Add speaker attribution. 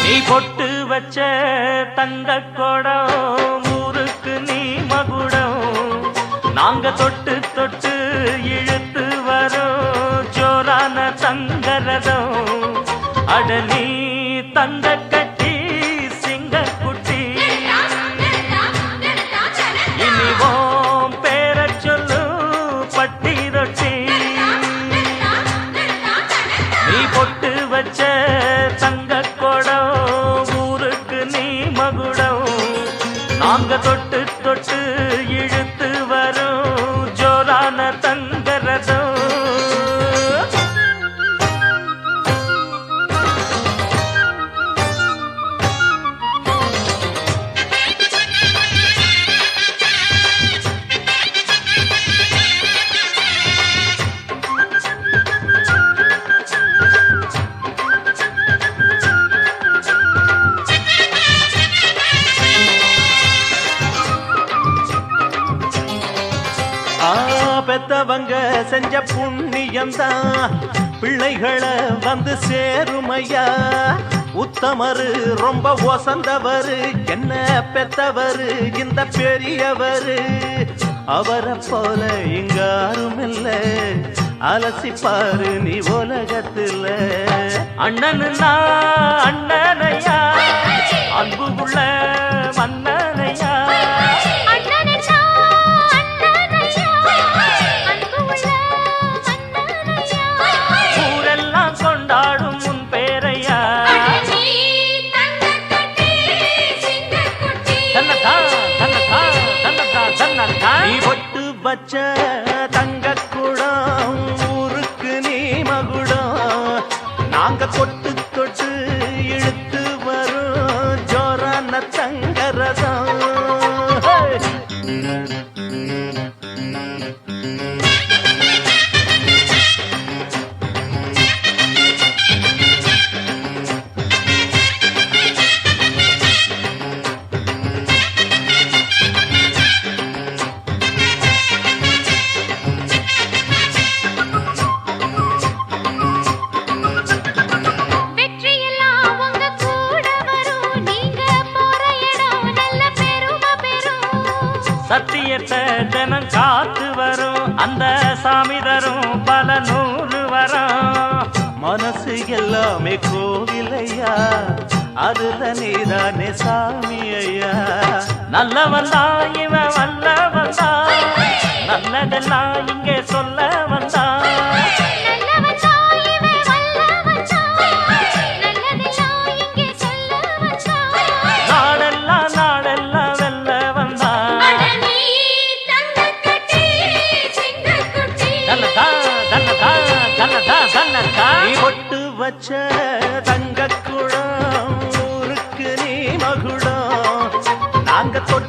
Speaker 1: நீ பொட்டு வச்ச தங்க கொடம் ஊருக்கு நீ மகுடம் நாங்க தொட்டு தொட்டு இழுத்து வரோம் ஜோரான தங்கரதம் அட நீ தங்க கட்டி சிங்க குட்டி இனிவோம் பேர சொல்லு பட்டி ரொட்டி நீ பொட்டு வச்ச தங்க கொடம் ஊருக்கு நீ மகுடம் நாங்க தொட்டு தொட்டு இழுத்து வரும் ஜோரான தங்கரதம் பெத்தவங்க செஞ்ச புண்ணியம்தான் பிள்ளைகளை வந்து சேருமையா உத்தமரு ரொம்ப ஒசந்தவரு என்ன பெத்தவரு இந்த பெரியவரு அவரை போல இங்காரும் இல்ல அலசிப்பாரு நீ உலகத்துல அண்ணனுன்னா அண்ணனையா அன்புள்ள மன்னனையா நீ பொட்டு வச்ச தங்க குடம் ஊருக்கு நீ மகுடம் நாங்க கொட்டு தொட்டு இழுத்து வரும் ஜோரான தங்கரதம் சத்தியத்தை தினம் காத்து வரும் அந்த சாமி தரும் பல நூறு வரும் மனசு எல்லாமே கோவிலையா அதுல நீதானே சாமி ஐயா நல்லவன் தான் இவன் வல்லவன் தான் நல்லதெல்லாம் இங்கே சொல்ல வந்தான் நீ பொட்டு வச்ச தங்க குடம் ஊருக்கு நீ மகுடம் நாங்க தொட்டு